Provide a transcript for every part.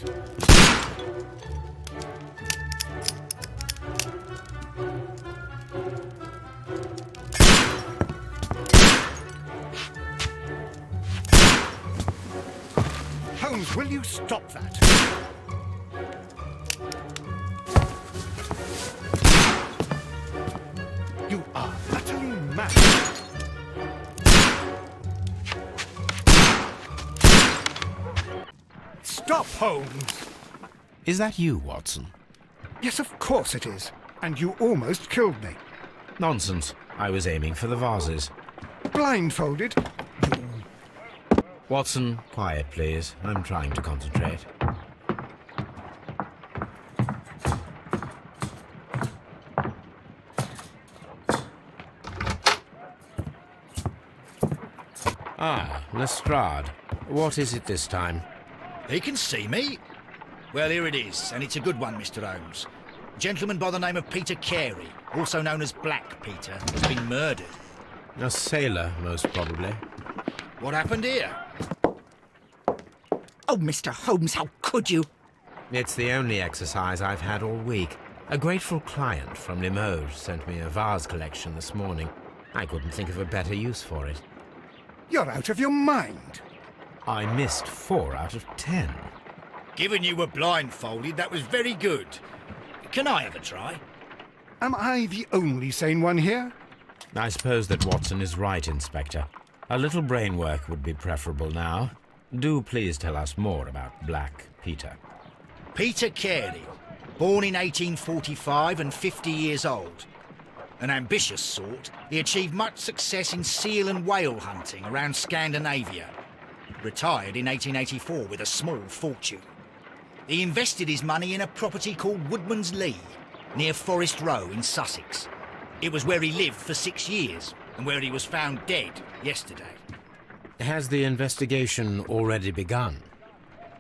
Holmes. Holmes, will you stop that? You are utterly mad. Stop, Holmes! Is that you, Watson? Yes, of course it is. And you almost killed me. Nonsense. I was aiming for the vases. Blindfolded? Watson, quiet, please. I'm trying to concentrate. Ah, Lestrade. What is it this time? He can see me. Well, here it is, and it's a good one, Mr. Holmes. A gentleman by the name of Peter Carey, also known as Black Peter, has been murdered. A sailor, most probably. What happened here? Oh, Mr. Holmes, how could you? It's the only exercise I've had all week. A grateful client from Limoges sent me a vase collection this morning. I couldn't think of a better use for it. You're out of your mind. I missed 4 out of 10. Given you were blindfolded, that was very good. Can I have a try? Am I the only sane one here? I suppose that Watson is right, Inspector. A little brain work would be preferable now. Do please tell us more about Black Peter. Peter Carey, born in 1845 and 50 years old. An ambitious sort, he achieved much success in seal and whale hunting around Scandinavia. Retired in 1884 with a small fortune. He invested his money in a property called Woodman's Lee, near Forest Row in Sussex. It was where he lived for 6 years, and where he was found dead yesterday. Has the investigation already begun?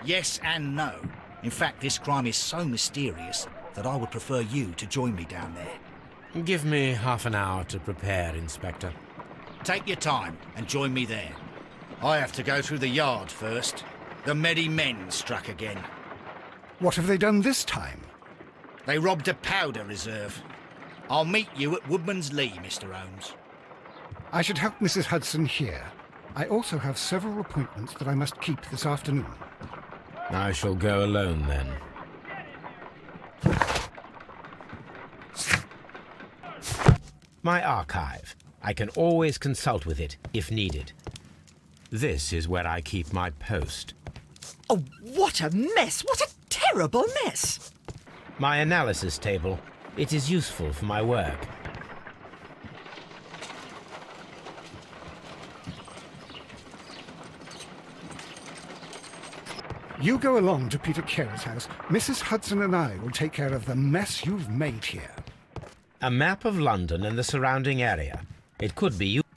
Yes and no. In fact, this crime is so mysterious that I would prefer you to join me down there. Give me half an hour to prepare, Inspector. Take your time and join me there. I have to go through the yard first. The Medi men struck again. What have they done this time? They robbed a powder reserve. I'll meet you at Woodman's Lee, Mr. Holmes. I should help Mrs. Hudson here. I also have several appointments that I must keep this afternoon. I shall go alone, then. My archive. I can always consult with it, if needed. This is where I keep my post. Oh, what a mess! What a terrible mess! My analysis table. It is useful for my work. You go along to Peter Carey's house. Mrs. Hudson and I will take care of the mess you've made here. A map of London and the surrounding area. It could be useful.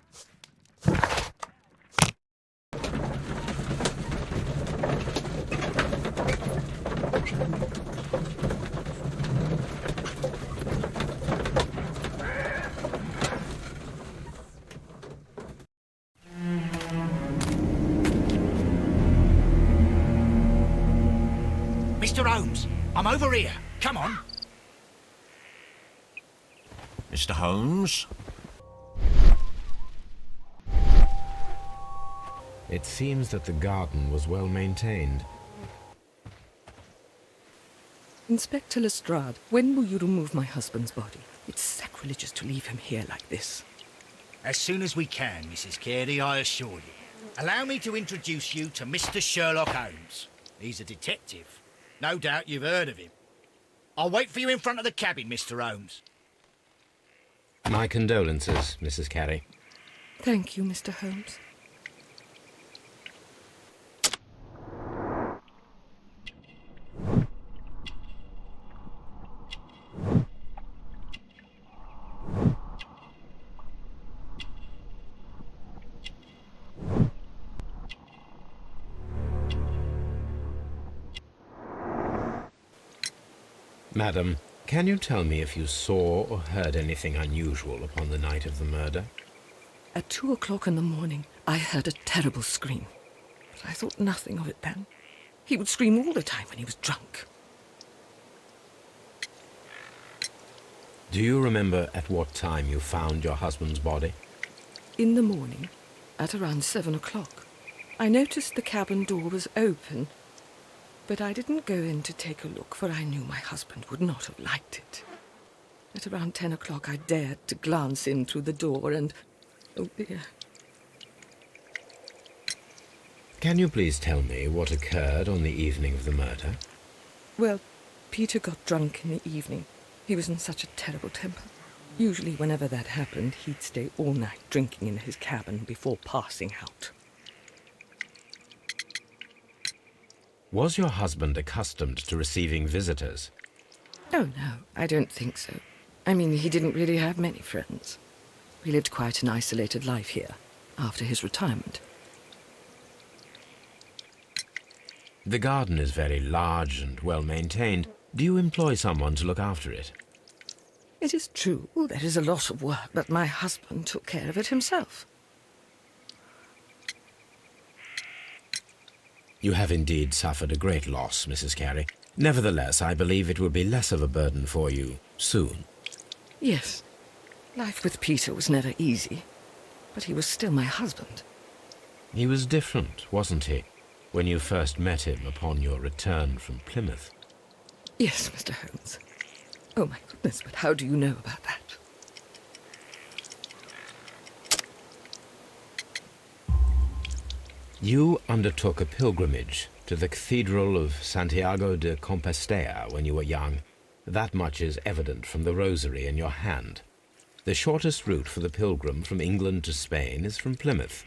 Mr. Holmes, I'm over here. Come on. Mr. Holmes? It seems that the garden was well maintained. Inspector Lestrade, when will you remove my husband's body? It's sacrilegious to leave him here like this. As soon as we can, Mrs. Carey, I assure you. Allow me to introduce you to Mr. Sherlock Holmes. He's a detective. No doubt you've heard of him. I'll wait for you in front of the cabin, Mr. Holmes. My condolences, Mrs. Carey. Thank you, Mr. Holmes. Madam, can you tell me if you saw or heard anything unusual upon the night of the murder? At 2 o'clock in the morning, I heard a terrible scream. But I thought nothing of it then. He would scream all the time when he was drunk. Do you remember at what time you found your husband's body? In the morning, at around 7 o'clock, I noticed the cabin door was open, but I didn't go in to take a look, for I knew my husband would not have liked it. At around 10 o'clock, I dared to glance in through the door and... oh dear. Can you please tell me what occurred on the evening of the murder? Well, Peter got drunk in the evening. He was in such a terrible temper. Usually whenever that happened, he'd stay all night drinking in his cabin before passing out. Was your husband accustomed to receiving visitors? Oh, no, I don't think so. I mean, he didn't really have many friends. He lived quite an isolated life here, after his retirement. The garden is very large and well maintained. Do you employ someone to look after it? It is true, there is a lot of work, but my husband took care of it himself. You have indeed suffered a great loss, Mrs. Carey. Nevertheless, I believe it will be less of a burden for you soon. Yes, life with Peter was never easy, but he was still my husband. He was different, wasn't he, when you first met him upon your return from Plymouth? Yes, Mr. Holmes. Oh, my goodness, but how do you know about that? You undertook a pilgrimage to the Cathedral of Santiago de Compostela when you were young. That much is evident from the rosary in your hand. The shortest route for the pilgrim from England to Spain is from Plymouth.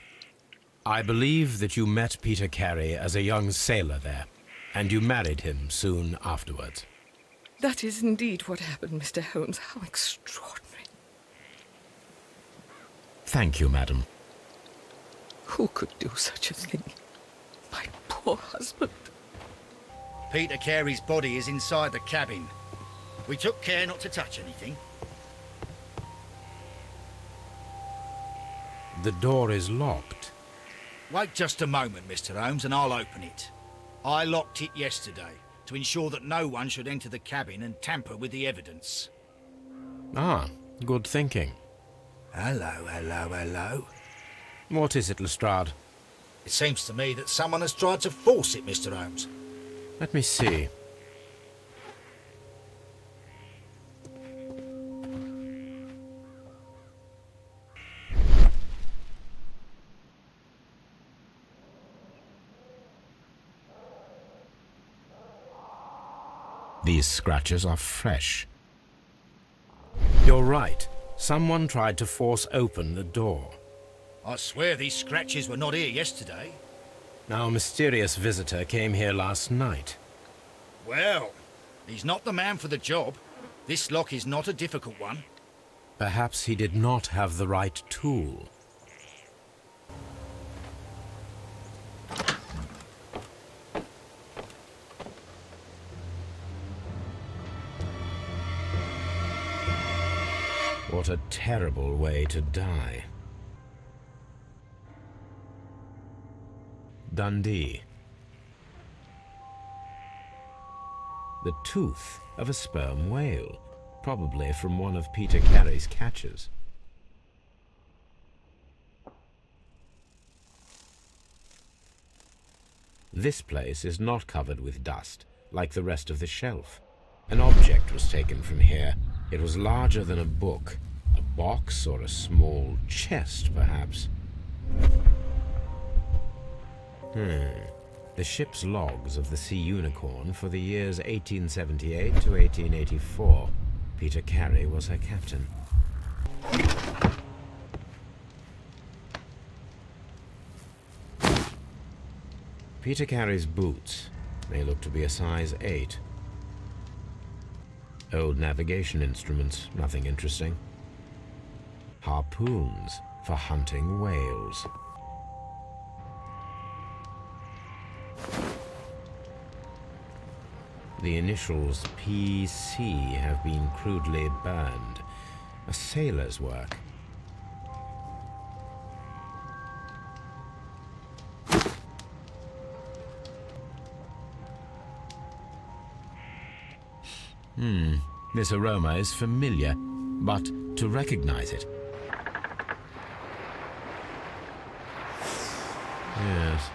I believe that you met Peter Carey as a young sailor there, and you married him soon afterwards. That is indeed what happened, Mr. Holmes. How extraordinary. Thank you, madam. Who could do such a thing? My poor husband. Peter Carey's body is inside the cabin. We took care not to touch anything. The door is locked. Wait just a moment, Mr. Holmes, and I'll open it. I locked it yesterday to ensure that no one should enter the cabin and tamper with the evidence. Ah, good thinking. Hello, hello, hello. What is it, Lestrade? It seems to me that someone has tried to force it, Mr. Holmes. Let me see. These scratches are fresh. You're right. Someone tried to force open the door. I swear these scratches were not here yesterday. Our mysterious visitor came here last night. Well, he's not the man for the job. This lock is not a difficult one. Perhaps he did not have the right tool. What a terrible way to die. Dundee. The tooth of a sperm whale, probably from one of Peter Carey's catches. This place is not covered with dust, like the rest of the shelf. An object was taken from here. It was larger than a book, a box or a small chest, perhaps. The ship's logs of the Sea Unicorn for the years 1878 to 1884. Peter Carey was her captain. Peter Carey's boots may look to be a size 8. Old navigation instruments, nothing interesting. Harpoons for hunting whales. The initials PC have been crudely burned. A sailor's work. This aroma is familiar, but to recognize it... Yes,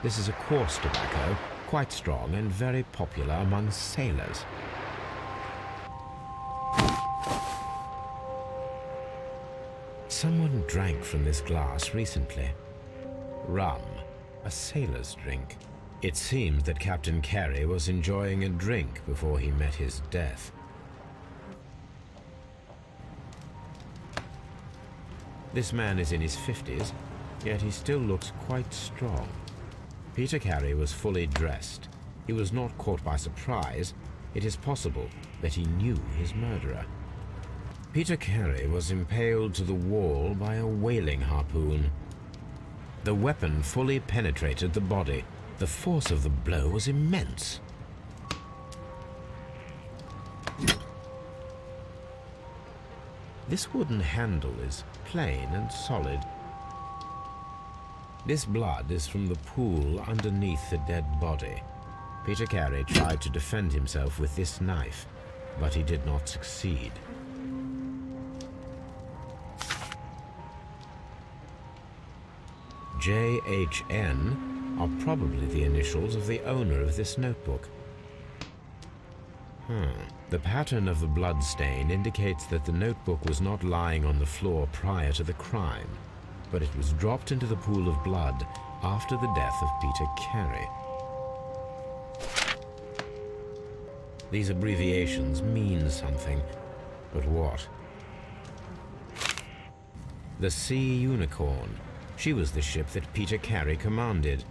this is a coarse tobacco, quite strong and very popular among sailors. Someone drank from this glass recently. Rum, a sailor's drink. It seems that Captain Carey was enjoying a drink before he met his death. This man is in his 50s, yet he still looks quite strong. Peter Carey was fully dressed. He was not caught by surprise. It is possible that he knew his murderer. Peter Carey was impaled to the wall by a whaling harpoon. The weapon fully penetrated the body. The force of the blow was immense. This wooden handle is plain and solid. This blood is from the pool underneath the dead body. Peter Carey tried to defend himself with this knife, but he did not succeed. JHN are probably the initials of the owner of this notebook. The pattern of the blood stain indicates that the notebook was not lying on the floor prior to the crime, but it was dropped into the pool of blood after the death of Peter Carey. These abbreviations mean something, but what? The Sea Unicorn. She was the ship that Peter Carey commanded.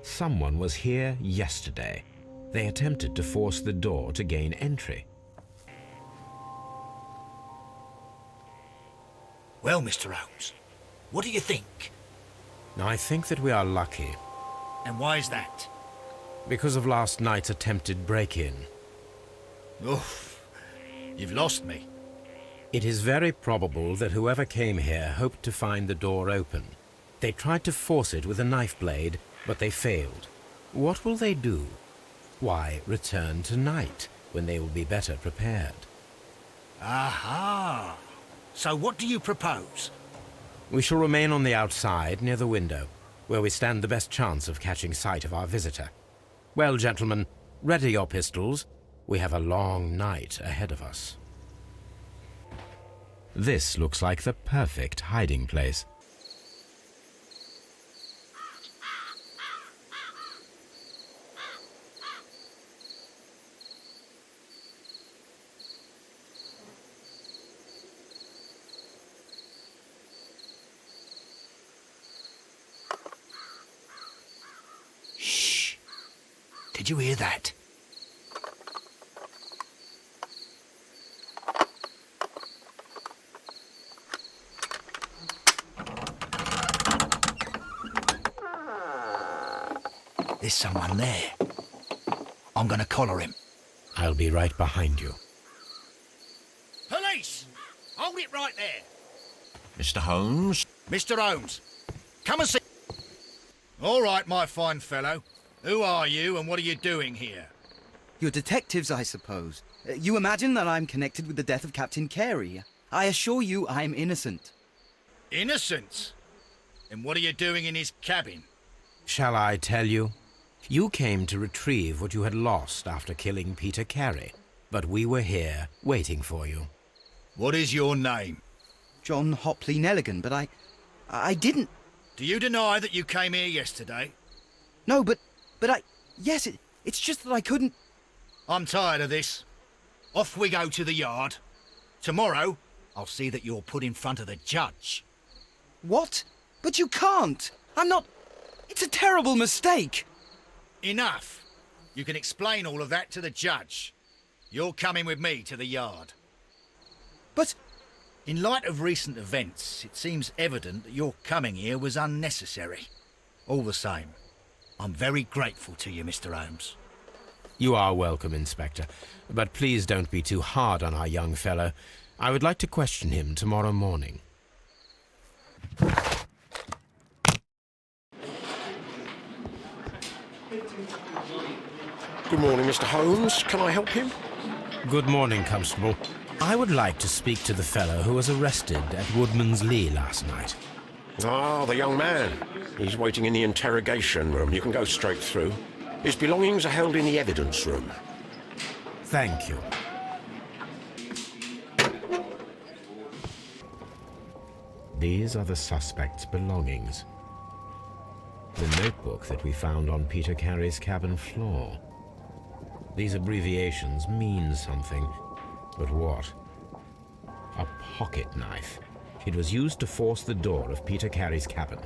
Someone was here yesterday. They attempted to force the door to gain entry. Well, Mr. Holmes, what do you think? I think that we are lucky. And why is that? Because of last night's attempted break-in. Oof, you've lost me. It is very probable that whoever came here hoped to find the door open. They tried to force it with a knife blade, but they failed. What will they do? Why, return tonight, when they will be better prepared. Aha! So what do you propose? We shall remain on the outside, near the window, where we stand the best chance of catching sight of our visitor. Well, gentlemen, ready your pistols. We have a long night ahead of us. This looks like the perfect hiding place. Shh! Did you hear that? There's someone there. I'm gonna collar him. I'll be right behind you. Police! Hold it right there. Mr. Holmes? Mr. Holmes, come and see... All right, my fine fellow. Who are you and what are you doing here? You're detectives, I suppose. You imagine that I'm connected with the death of Captain Carey. I assure you I'm innocent. Innocent? And what are you doing in his cabin? Shall I tell you? You came to retrieve what you had lost after killing Peter Carey, but we were here, waiting for you. What is your name? John Hopley Nelligan, but I didn't... Do you deny that you came here yesterday? No, but yes, it's just that I couldn't... I'm tired of this. Off we go to the yard. Tomorrow, I'll see that you're put in front of the judge. What? But you can't! I'm not... It's a terrible mistake! Enough. You can explain all of that to the judge. You're coming with me to the yard. But... In light of recent events, it seems evident that your coming here was unnecessary. All the same, I'm very grateful to you, Mr. Holmes. You are welcome, Inspector, but please don't be too hard on our young fellow. I would like to question him tomorrow morning. Good morning, Mr. Holmes. Can I help you? Good morning, Constable. I would like to speak to the fellow who was arrested at Woodman's Lee last night. Ah, the young man. He's waiting in the interrogation room. You can go straight through. His belongings are held in the evidence room. Thank you. These are the suspect's belongings. The notebook that we found on Peter Carey's cabin floor. These abbreviations mean something, but what? A pocket knife. It was used to force the door of Peter Carey's cabin.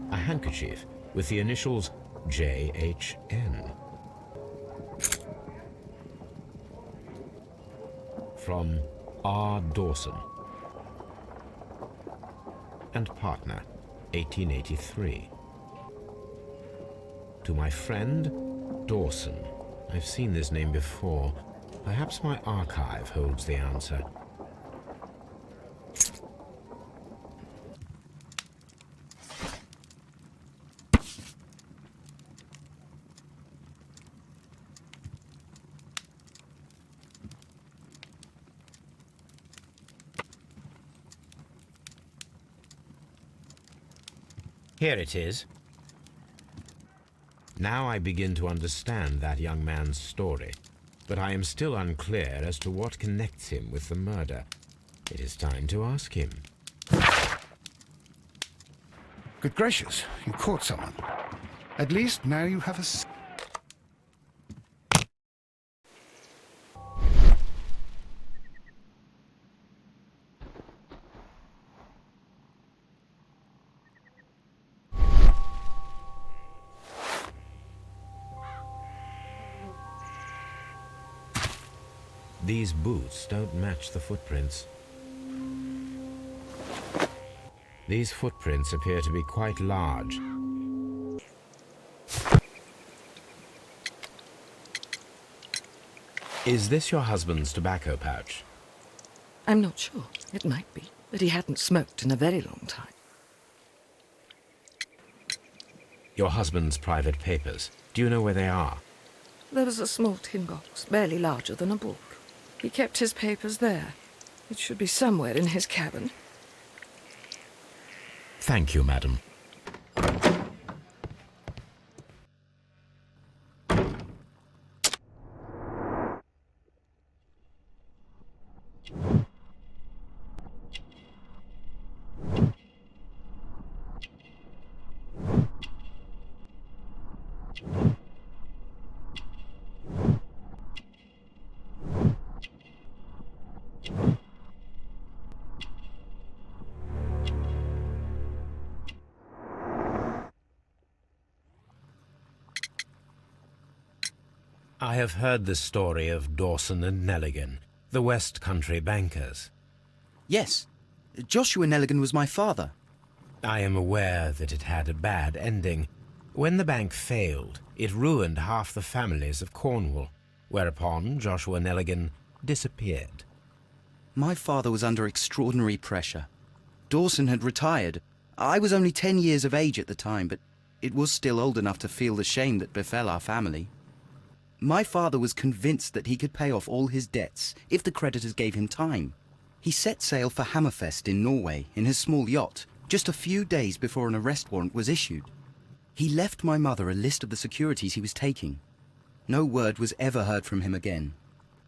A handkerchief with the initials JHN. From R. Dawson and partner, 1883. To my friend, Dawson. I've seen this name before. Perhaps my archive holds the answer. Here it is. Now I begin to understand that young man's story, but I am still unclear as to what connects him with the murder. It is time to ask him. Good gracious, you caught someone. At least now you have a... These boots don't match the footprints. These footprints appear to be quite large. Is this your husband's tobacco pouch? I'm not sure. It might be, but he hadn't smoked in a very long time. Your husband's private papers. Do you know where they are? There was a small tin box, barely larger than a book. He kept his papers there. It should be somewhere in his cabin. Thank you, madam. I have heard the story of Dawson and Nelligan, the West Country bankers. Yes, Joshua Nelligan was my father. I am aware that it had a bad ending. When the bank failed, it ruined half the families of Cornwall, whereupon Joshua Nelligan disappeared. My father was under extraordinary pressure. Dawson had retired. I was only 10 years of age at the time, but it was still old enough to feel the shame that befell our family. My father was convinced that he could pay off all his debts if the creditors gave him time. He set sail for Hammerfest in Norway in his small yacht just a few days before an arrest warrant was issued. He left my mother a list of the securities he was taking. No word was ever heard from him again.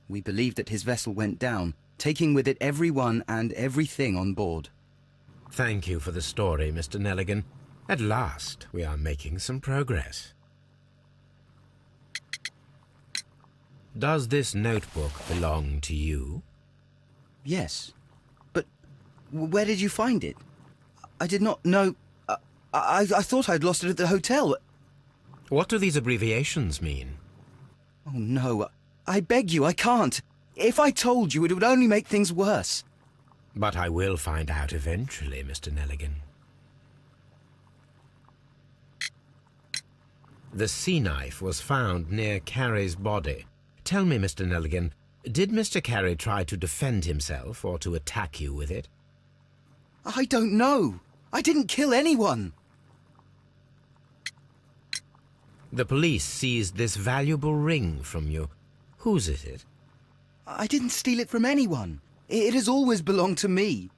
We believe that his vessel went down, taking with it everyone and everything on board. Thank you for the story, Mr. Nelligan. At last, we are making some progress. Does this notebook belong to you? Yes. But where did you find it? I did not know... I thought I'd lost it at the hotel. What do these abbreviations mean? Oh, no. I beg you, I can't. If I told you, it would only make things worse. But I will find out eventually, Mr. Nelligan. The sea knife was found near Carey's body. Tell me, Mr. Nelligan, Did Mr. Carey try to defend himself or to attack you with it? I don't know. I didn't kill anyone. The police seized this valuable ring from you. Whose is it? I didn't steal it from anyone. It has always belonged to me.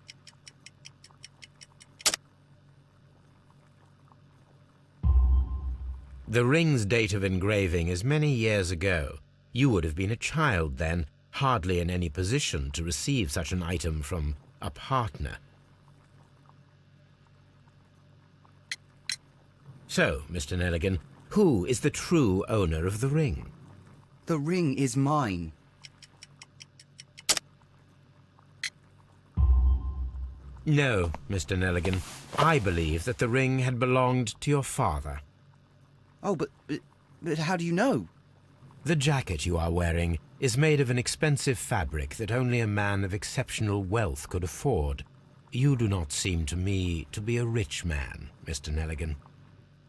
The ring's date of engraving is many years ago. You would have been a child then, hardly in any position to receive such an item from a partner. So, Mr. Nelligan, who is the true owner of the ring? The ring is mine. No, Mr. Nelligan. I believe that the ring had belonged to your father. Oh, but how do you know? The jacket you are wearing is made of an expensive fabric that only a man of exceptional wealth could afford. You do not seem to me to be a rich man, Mr. Nelligan.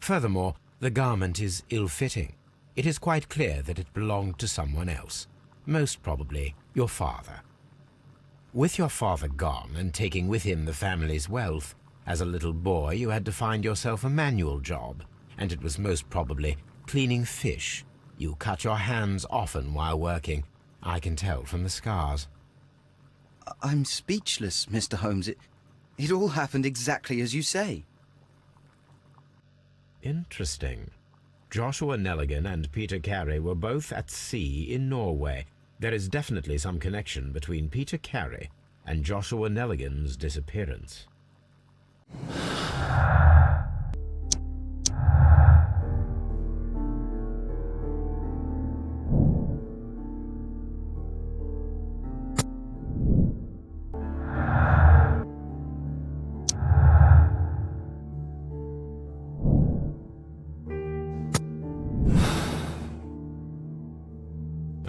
Furthermore, the garment is ill-fitting. It is quite clear that it belonged to someone else, most probably your father. With your father gone and taking with him the family's wealth, as a little boy you had to find yourself a manual job, and it was most probably cleaning fish. You cut your hands often while working. I can tell from the scars. I'm speechless, Mr. Holmes. It all happened exactly as you say. Interesting. Joshua Nelligan and Peter Carey were both at sea in Norway. There is definitely some connection between Peter Carey and Joshua Nelligan's disappearance.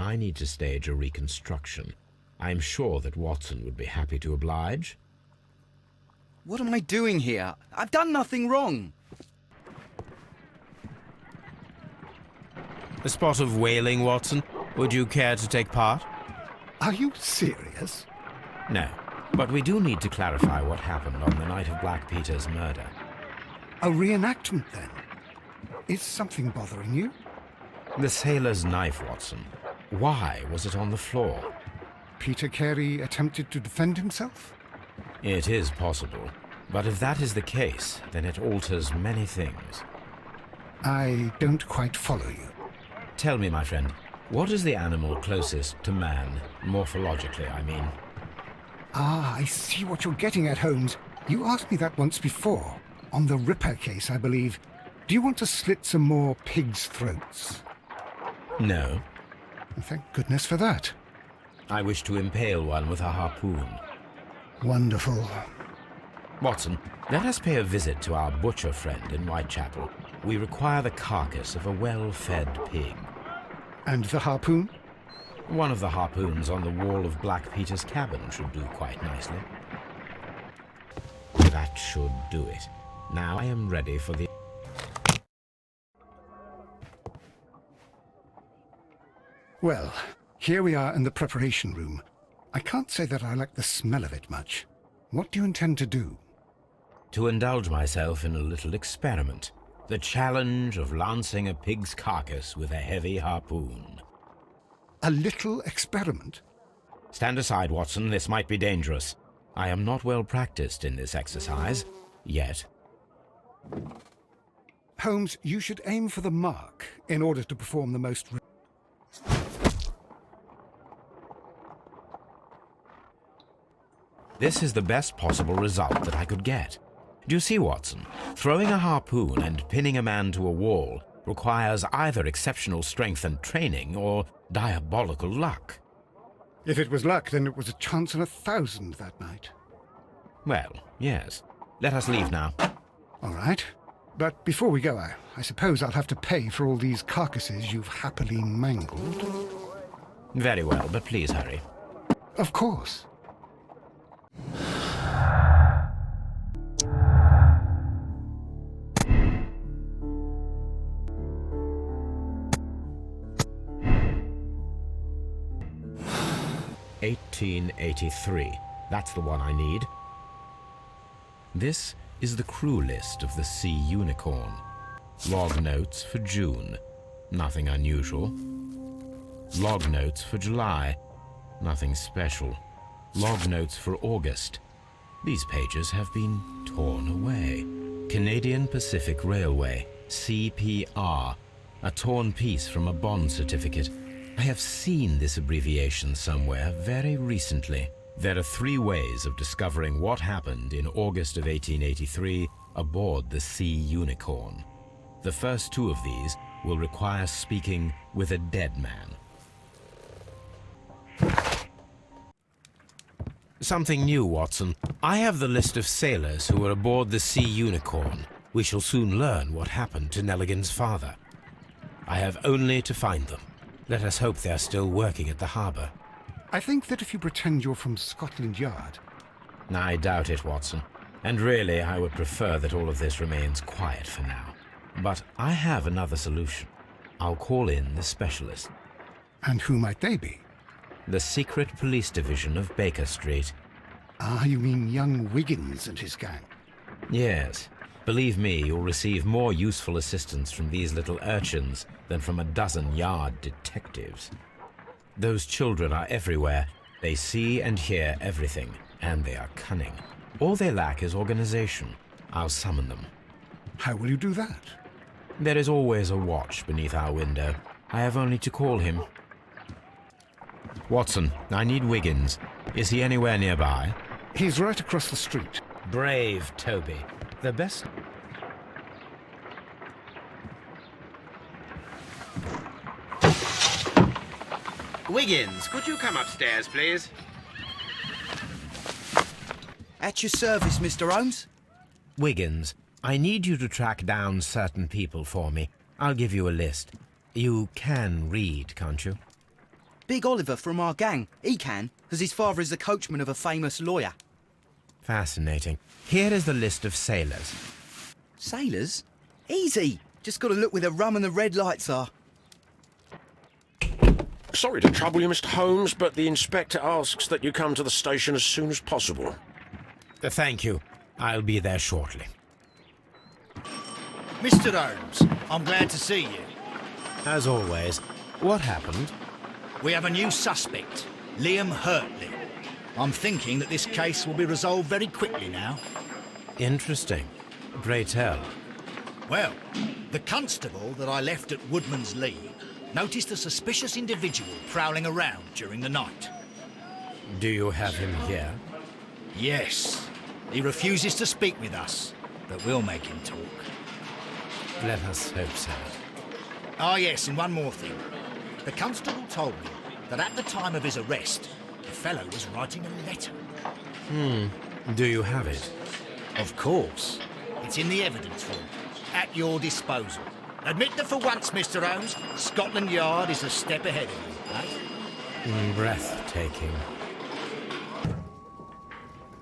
I need to stage a reconstruction. I am sure that Watson would be happy to oblige. What am I doing here? I've done nothing wrong. A spot of whaling, Watson. Would you care to take part? Are you serious? No, but we do need to clarify what happened on the night of Black Peter's murder. A reenactment, then? Is something bothering you? The sailor's knife, Watson. Why was it on the floor? Peter Carey attempted to defend himself? It is possible, but if that is the case, then it alters many things. I don't quite follow you. Tell me, my friend, what is the animal closest to man, morphologically, I mean? Ah, I see what you're getting at, Holmes. You asked me that once before. On the Ripper case, I believe. Do you want to slit some more pigs' throats? No. Thank goodness for that. I wish to impale one with a harpoon. Wonderful. Watson, let us pay a visit to our butcher friend in Whitechapel. We require the carcass of a well-fed pig. And the harpoon? One of the harpoons on the wall of Black Peter's cabin should do quite nicely. That should do it. Now I am ready for the... Well, here we are in the preparation room. I can't say that I like the smell of it much. What do you intend to do? To indulge myself in a little experiment. The challenge of lancing a pig's carcass with a heavy harpoon. A little experiment? Stand aside, Watson. This might be dangerous. I am not well practiced in this exercise. Yet. Holmes, you should aim for the mark in order to perform the most... This is the best possible result that I could get. Do you see, Watson? Throwing a harpoon and pinning a man to a wall requires either exceptional strength and training or diabolical luck. If it was luck, then it was a chance in 1,000 that night. Well, yes. Let us leave now. All right. But before we go, I suppose I'll have to pay for all these carcasses you've happily mangled. Very well, but please hurry. Of course. 1883. That's the one I need. This is the crew list of the Sea Unicorn. Log notes for June. Nothing unusual. Log notes for July. Nothing special. Log notes for August. These pages have been torn away. Canadian Pacific Railway, CPR. A torn piece from a bond certificate. I have seen this abbreviation somewhere very recently. There are 3 ways of discovering what happened in August of 1883 aboard the Sea Unicorn. The first 2 of these will require speaking with a dead man. Something new, Watson. I have the list of sailors who were aboard the Sea Unicorn. We shall soon learn what happened to Nelligan's father. I have only to find them. Let us hope they are still working at the harbour. I think that if you pretend you're from Scotland Yard... I doubt it, Watson. And really, I would prefer that all of this remains quiet for now. But I have another solution. I'll call in the specialist. And who might they be? The secret police division of Baker Street. Ah, you mean young Wiggins and his gang? Yes. Believe me, you'll receive more useful assistance from these little urchins than from a dozen yard detectives. Those children are everywhere. They see and hear everything, and they are cunning. All they lack is organization. I'll summon them. How will you do that? There is always a watch beneath our window. I have only to call him. Watson, I need Wiggins. Is he anywhere nearby? He's right across the street. Brave Toby. The best... Wiggins, could you come upstairs, please? At your service, Mr. Holmes. Wiggins, I need you to track down certain people for me. I'll give you a list. You can read, can't you? Big Oliver from our gang. He can, because his father is the coachman of a famous lawyer. Fascinating. Here is the list of sailors. Sailors? Easy. Just got to look where the rum and the red lights are. Sorry to trouble you, Mr. Holmes, but the inspector asks that you come to the station as soon as possible. Thank you. I'll be there shortly. Mr. Holmes, I'm glad to see you. As always, what happened? We have a new suspect, Liam Hurtley. I'm thinking that this case will be resolved very quickly now. Interesting. Pray tell. Well, the constable that I left at Woodman's Lee noticed a suspicious individual prowling around during the night. Do you have him here? Yes. He refuses to speak with us, but we'll make him talk. Let us hope so. Ah, yes, and one more thing. The constable told me that at the time of his arrest, the fellow was writing a letter. Do you have it? Of course. It's in the evidence form, at your disposal. Admit that for once, Mr. Holmes, Scotland Yard is a step ahead of you, eh? Breathtaking.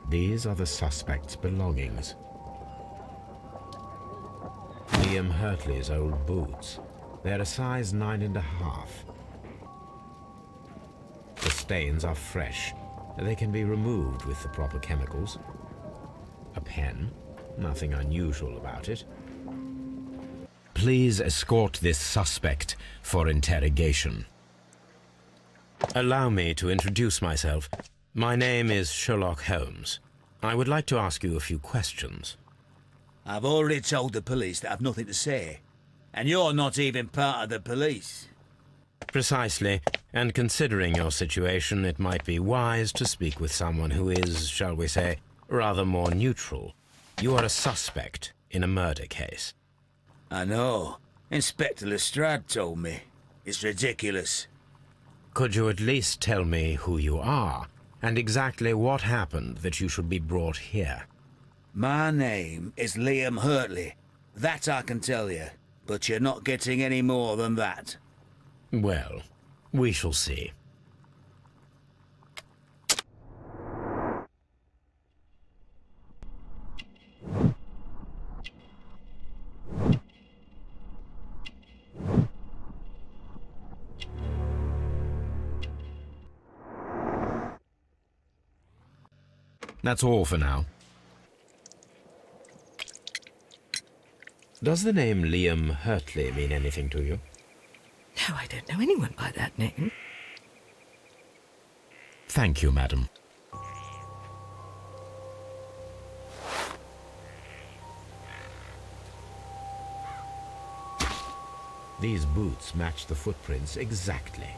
These are the suspect's belongings. Liam Hurtley's old boots. They're a size 9.5. The stains are fresh. They can be removed with the proper chemicals. A pen. Nothing unusual about it. Please escort this suspect for interrogation. Allow me to introduce myself. My name is Sherlock Holmes. I would like to ask you a few questions. I've already told the police that I've nothing to say. And you're not even part of the police. Precisely. And considering your situation, it might be wise to speak with someone who is, shall we say, rather more neutral. You are a suspect in a murder case. I know. Inspector Lestrade told me. It's ridiculous. Could you at least tell me who you are, and exactly what happened that you should be brought here? My name is Liam Hurtley. That I can tell you. But you're not getting any more than that. Well, we shall see. That's all for now. Does the name Liam Hurtley mean anything to you? No, I don't know anyone by that name. Thank you, madam. These boots match the footprints exactly.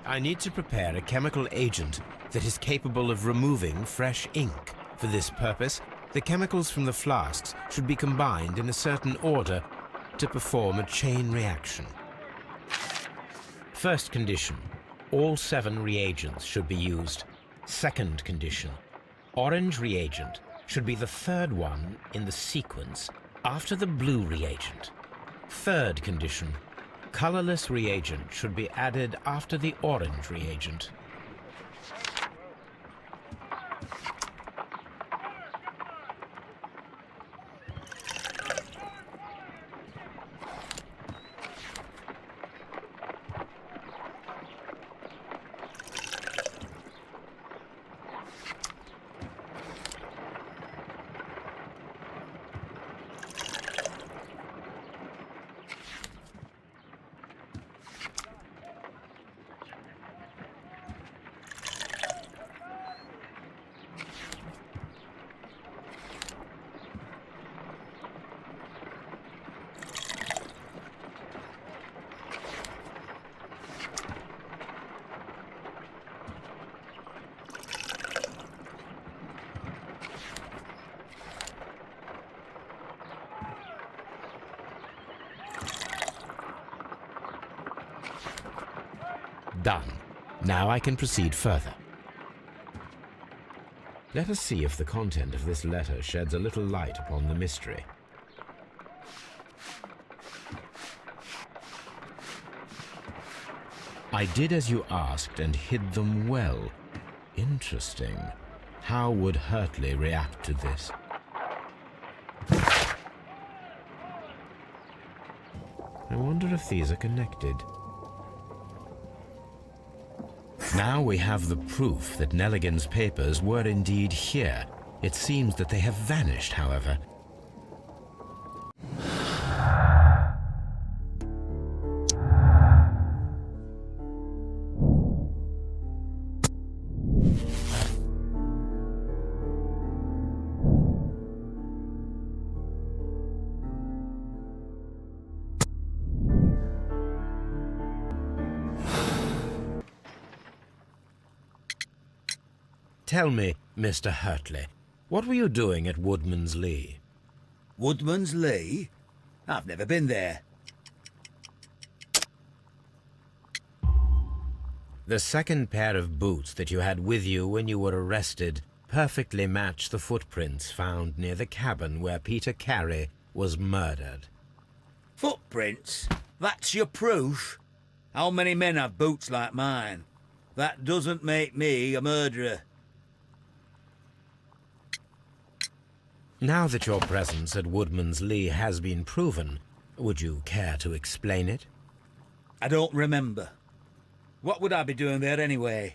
I need to prepare a chemical agent that is capable of removing fresh ink. For this purpose, the chemicals from the flasks should be combined in a certain order to perform a chain reaction. First condition, all 7 reagents should be used. Second condition, orange reagent should be the third one in the sequence after the blue reagent. Third condition, colorless reagent should be added after the orange reagent. Done. Now I can proceed further. Let us see if the content of this letter sheds a little light upon the mystery. I did as you asked and hid them well. Interesting. How would Hurtley react to this? I wonder if these are connected. Now we have the proof that Nelligan's papers were indeed here. It seems that they have vanished, however. Tell me, Mr. Hurtley, what were you doing at Woodman's Lee? Woodman's Lee? I've never been there. The second pair of boots that you had with you when you were arrested perfectly match the footprints found near the cabin where Peter Carey was murdered. Footprints? That's your proof? How many men have boots like mine? That doesn't make me a murderer. Now that your presence at Woodman's Lee has been proven, would you care to explain it? I don't remember. What would I be doing there anyway?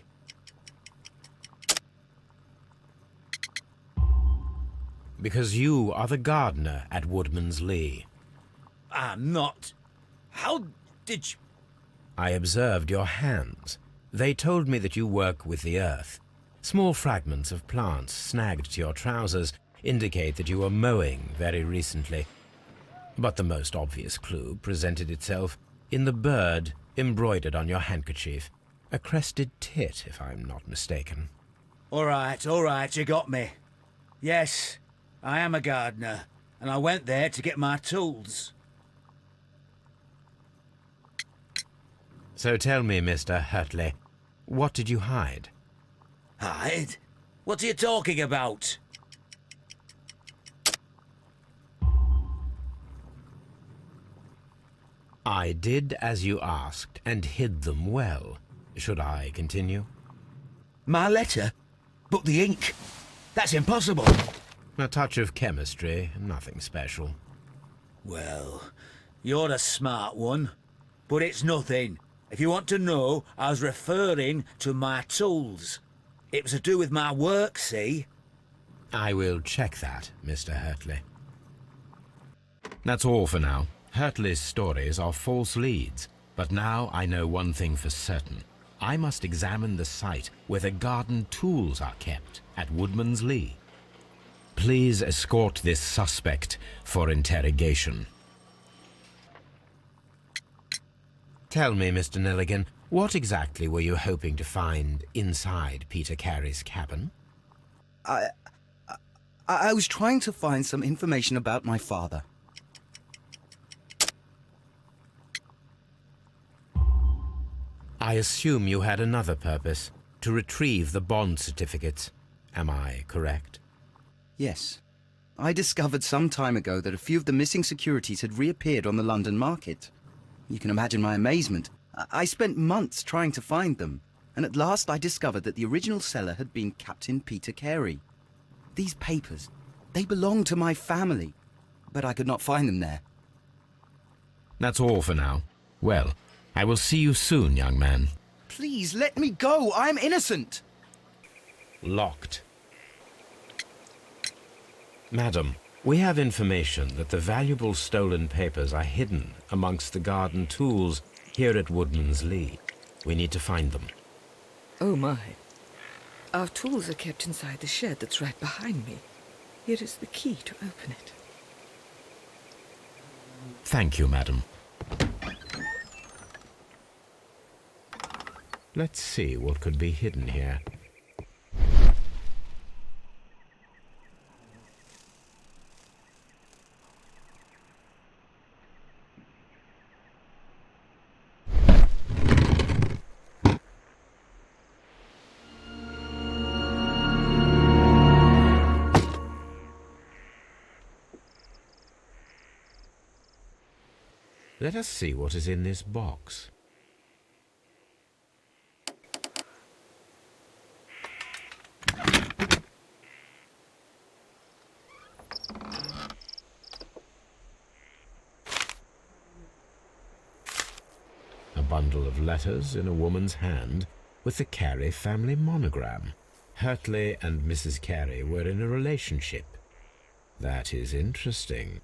Because you are the gardener at Woodman's Lee. I'm not. How did you... I observed your hands. They told me that you work with the earth. Small fragments of plants snagged to your trousers indicate that you were mowing very recently. But the most obvious clue presented itself in the bird embroidered on your handkerchief. A crested tit, if I'm not mistaken. All right, you got me. Yes, I am a gardener, and I went there to get my tools. So tell me, Mr. Hurtley, what did you hide? Hide? What are you talking about? I did as you asked and hid them well. Should I continue? My letter? But the ink, that's impossible. A touch of chemistry, nothing special. Well, you're a smart one, but it's nothing. If you want to know, I was referring to my tools. It was to do with my work, see? I will check that, Mr. Hurtley. That's all for now. Hurtley's stories are false leads, but now I know one thing for certain. I must examine the site where the garden tools are kept at Woodman's Lee. Please escort this suspect for interrogation. Tell me, Mr. Nelligan, what exactly were you hoping to find inside Peter Carey's cabin? I was trying to find some information about my father. I assume you had another purpose, to retrieve the bond certificates. Am I correct? Yes. I discovered some time ago that a few of the missing securities had reappeared on the London market. You can imagine my amazement. I spent months trying to find them, and at last I discovered that the original seller had been Captain Peter Carey. These papers, they belonged to my family, but I could not find them there. That's all for now. Well, I will see you soon, young man. Please, let me go! I'm innocent! Locked. Madam, we have information that the valuable stolen papers are hidden amongst the garden tools here at Woodman's Lee. We need to find them. Oh, my. Our tools are kept inside the shed that's right behind me. Here is the key to open it. Thank you, madam. Let's see what could be hidden here. Let us see what is in this box. A bundle of letters in a woman's hand with the Carey family monogram. Hurtley and Mrs. Carey were in a relationship. That is interesting.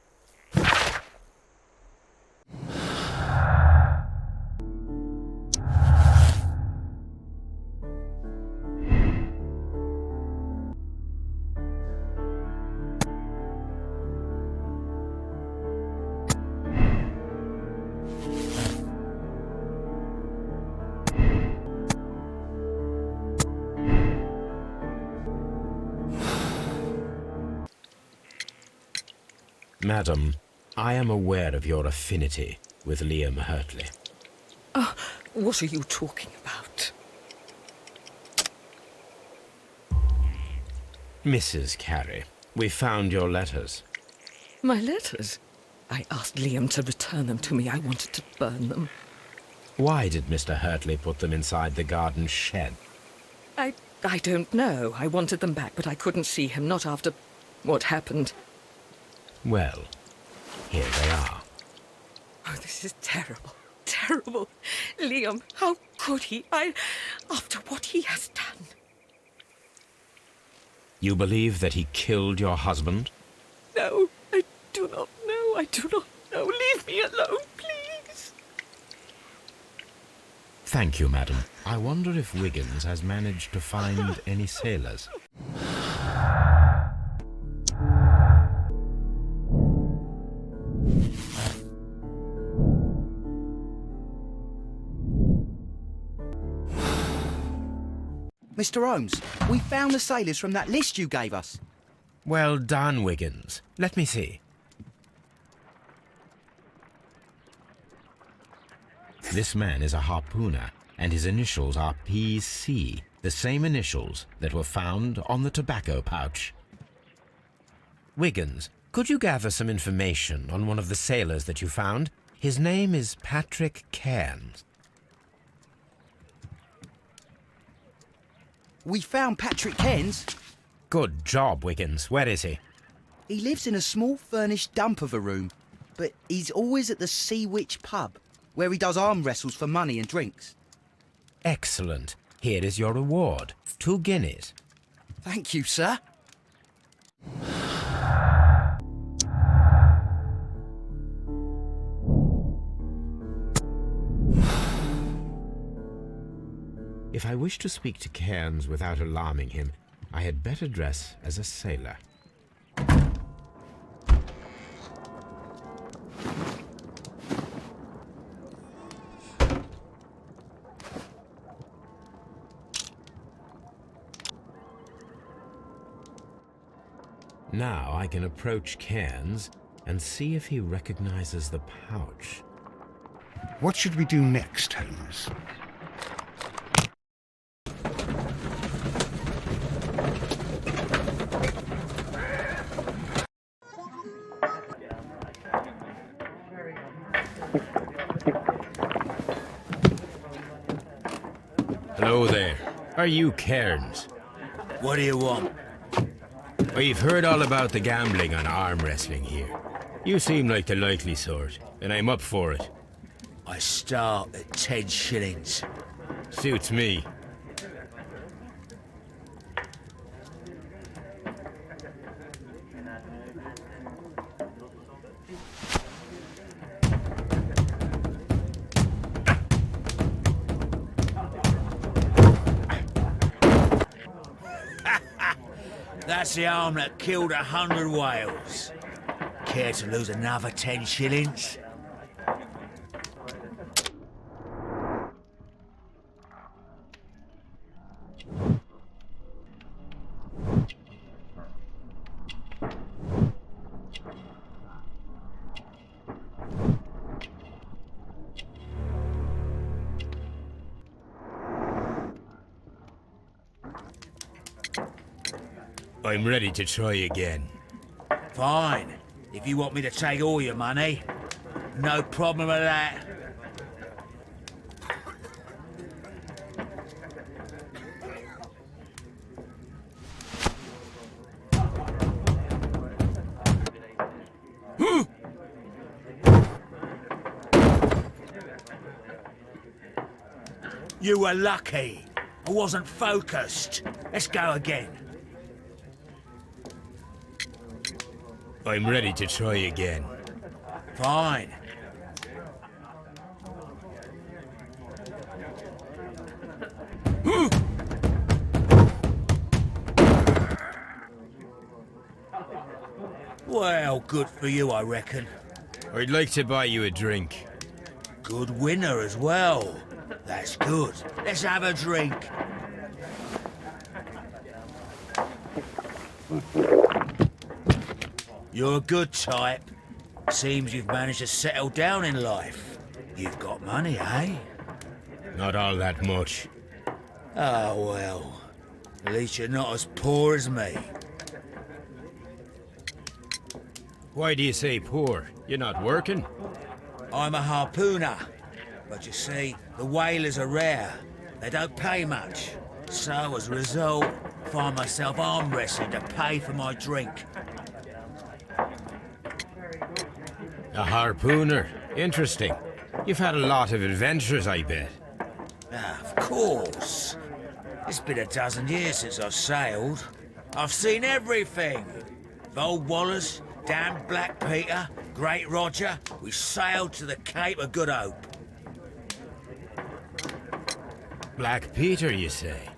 Madam, I am aware of your affinity with Liam Hurtley. What are you talking about? Mrs. Carey, we found your letters. My letters? I asked Liam to return them to me. I wanted to burn them. Why did Mr. Hurtley put them inside the garden shed? I don't know. I wanted them back, but I couldn't see him, not after what happened. Well, here they are. Oh, this is terrible. Terrible. Liam, how could he? After what he has done. You believe that he killed your husband? No, I do not know. I do not know. Leave me alone, please. Thank you, madam. I wonder if Wiggins has managed to find any sailors. Mr. Holmes, we found the sailors from that list you gave us. Well done, Wiggins. Let me see. This man is a harpooner, and his initials are PC, the same initials that were found on the tobacco pouch. Wiggins, could you gather some information on one of the sailors that you found? His name is Patrick Cairns. We found Patrick Cairns. Good job, Wiggins. Where is he? He lives in a small furnished dump of a room, but he's always at the Sea Witch pub, where he does arm wrestles for money and drinks. Excellent. Here is your reward. 2 guineas. Thank you, sir. If I wish to speak to Cairns without alarming him, I had better dress as a sailor. Now I can approach Cairns and see if he recognizes the pouch. What should we do next, Holmes? Hello there. Are you Cairns? What do you want? We've heard all about the gambling on arm wrestling here. You seem like the likely sort, and I'm up for it. I start at 10 shillings. Suits me. That's the arm that killed 100 whales. Care to lose another 10 shillings? I'm ready to try again. Fine. If you want me to take all your money, no problem with that. You were lucky. I wasn't focused. Let's go again. I'm ready to try again. Fine. Well, good for you, I reckon. I'd like to buy you a drink. Good winner as well. That's good. Let's have a drink. You're a good type. Seems you've managed to settle down in life. You've got money, eh? Not all that much. Oh, well. At least you're not as poor as me. Why do you say poor? You're not working? I'm a harpooner. But you see, the whalers are rare. They don't pay much. So, as a result, I find myself arm wrestling to pay for my drink. A harpooner? Interesting. You've had a lot of adventures, I bet. Ah, of course. It's been a dozen years since I've sailed. I've seen everything. Old Wallace, damn Black Peter, Great Roger. We sailed to the Cape of Good Hope. Black Peter, you say?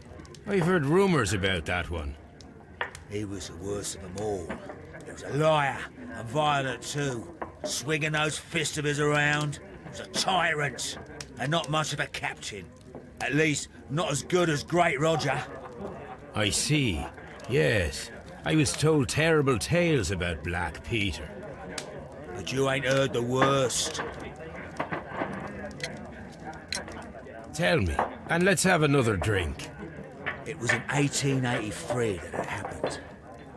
I've heard rumours about that one. He was the worst of them all. He was a liar, and violent too. Swinging those fists of his around. He was a tyrant, and not much of a captain. At least, not as good as Great Roger. I see. Yes. I was told terrible tales about Black Peter. But you ain't heard the worst. Tell me, and let's have another drink. It was in 1883 that it happened.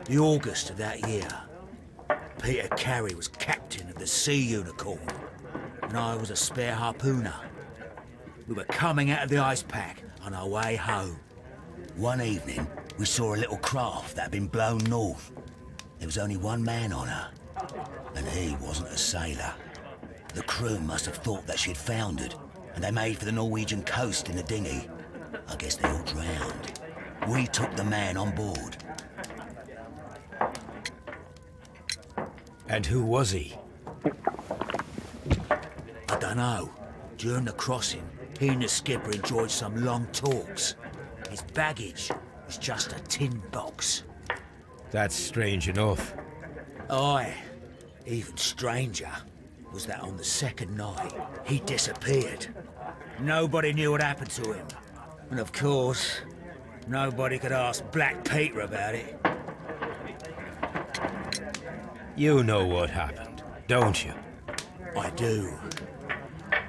The August of that year. Peter Carey was captain of the Sea Unicorn, and I was a spare harpooner. We were coming out of the ice pack on our way home. One evening, we saw a little craft that had been blown north. There was only one man on her, and he wasn't a sailor. The crew must have thought that she'd foundered, and they made for the Norwegian coast in the dinghy. I guess they all drowned. We took the man on board. And who was he? I dunno. During the crossing, he and the skipper enjoyed some long talks. His baggage was just a tin box. That's strange enough. Aye. Even stranger was that on the second night, he disappeared. Nobody knew what happened to him. And of course, nobody could ask Black Peter about it. You know what happened, don't you? I do.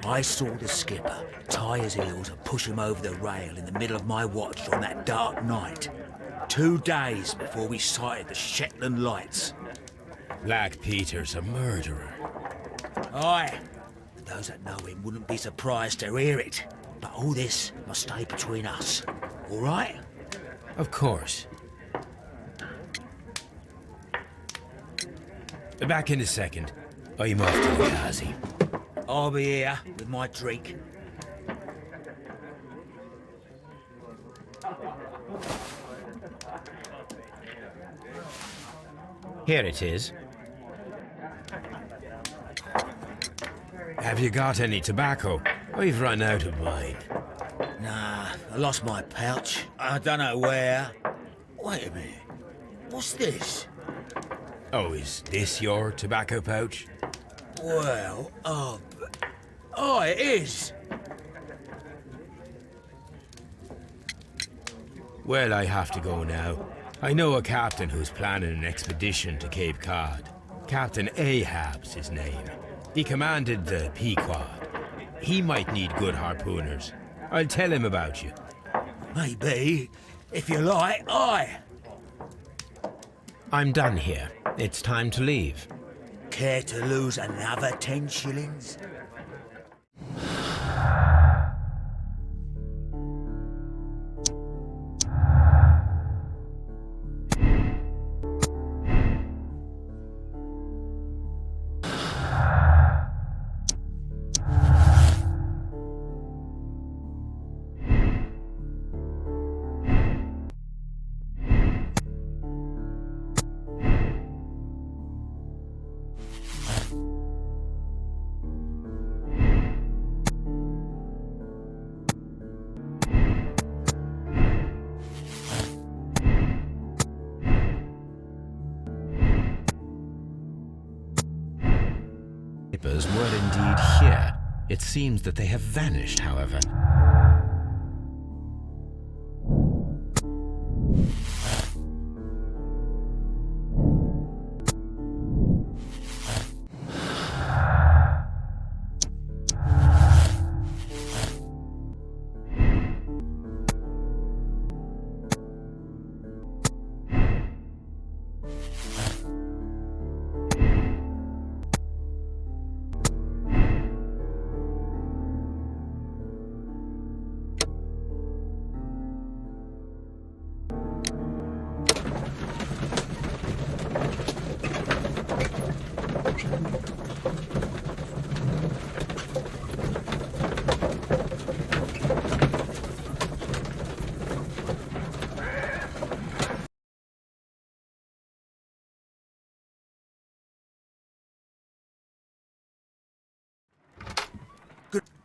I saw the skipper tie his heels and push him over the rail in the middle of my watch on that dark night. 2 days before we sighted the Shetland lights. Black Peter's a murderer. Aye. And those that know him wouldn't be surprised to hear it. But all this must stay between us. All right? Of course. Back in a second. I'm off to the Ghazi. I'll be here with my drink. Here it is. Have you got any tobacco? I've run out of mine. Nah, I lost my pouch. I don't know where. Wait a minute. What's this? Oh, is this your tobacco pouch? Well, oh, it is. Well, I have to go now. I know a captain who's planning an expedition to Cape Cod. Captain Ahab's his name. He commanded the Pequod. He might need good harpooners. I'll tell him about you. Maybe. If you like, aye. I'm done here. It's time to leave. Care to lose another 10 shillings? Were indeed here. It seems that they have vanished, however.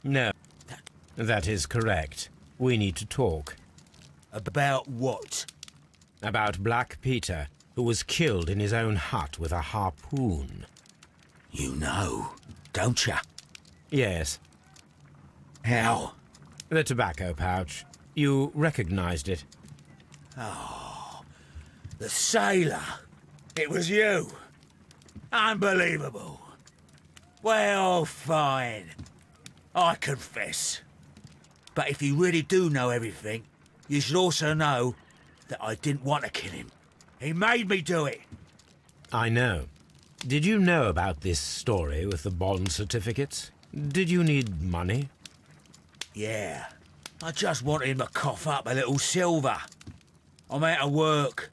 No, that is correct. We need to talk. About what? About Black Peter, who was killed in his own hut with a harpoon. You know, don't ya? Yes. How? The tobacco pouch. You recognized it. Oh, the sailor. It was you. Unbelievable. Well, fine. I confess. But if you really do know everything, you should also know that I didn't want to kill him. He made me do it. I know. Did you know about this story with the bond certificates? Did you need money? Yeah. I just wanted him to cough up a little silver. I'm out of work,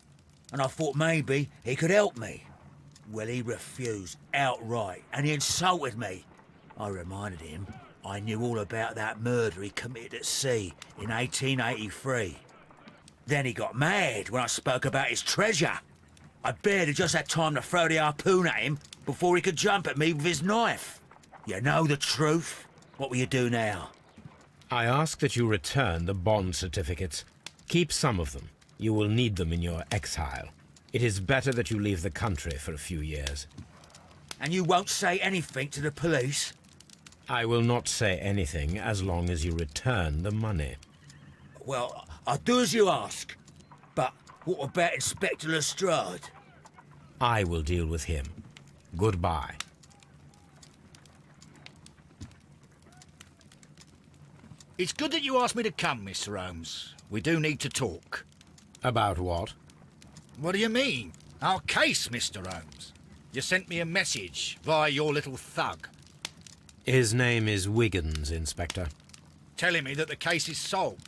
and I thought maybe he could help me. Well, he refused outright, and he insulted me. I reminded him I knew all about that murder he committed at sea in 1883. Then he got mad when I spoke about his treasure. I barely just had time to throw the harpoon at him before he could jump at me with his knife. You know the truth. What will you do now? I ask that you return the bond certificates. Keep some of them. You will need them in your exile. It is better that you leave the country for a few years. And you won't say anything to the police? I will not say anything as long as you return the money. Well, I'll do as you ask. But what about Inspector Lestrade? I will deal with him. Goodbye. It's good that you asked me to come, Mr. Holmes. We do need to talk. About what? What do you mean? Our case, Mr. Holmes. You sent me a message via your little thug, His name is Wiggins, Inspector. telling me that the case is solved.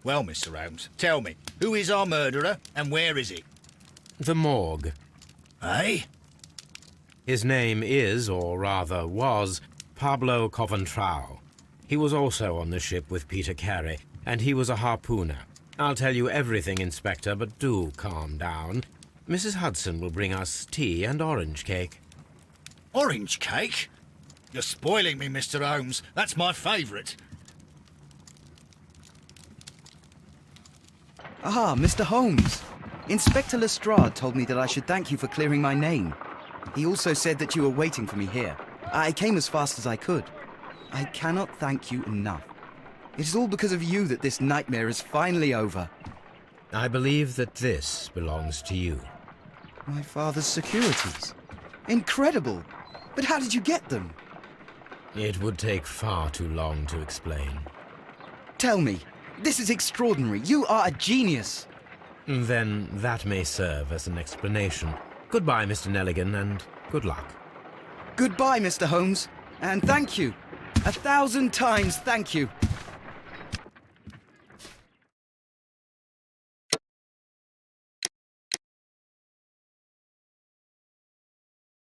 Well, Mr. Holmes, tell me, who is our murderer and where is he? The morgue. Eh? His name is, or rather was, Pablo Coventrao. He was also on the ship with Peter Carey, and he was a harpooner. I'll tell you everything, Inspector, but do calm down. Mrs. Hudson will bring us tea and orange cake. Orange cake? You're spoiling me, Mr. Holmes. That's my favourite. Ah, Mr. Holmes. Inspector Lestrade told me that I should thank you for clearing my name. He also said that you were waiting for me here. I came as fast as I could. I cannot thank you enough. It is all because of you that this nightmare is finally over. I believe that this belongs to you. My father's securities. Incredible! But how did you get them? It would take far too long to explain. Tell me. This is extraordinary. You are a genius. Then that may serve as an explanation. Goodbye, Mr. Nelligan, and good luck. Goodbye, Mr. Holmes. And thank you. 1,000 times thank you.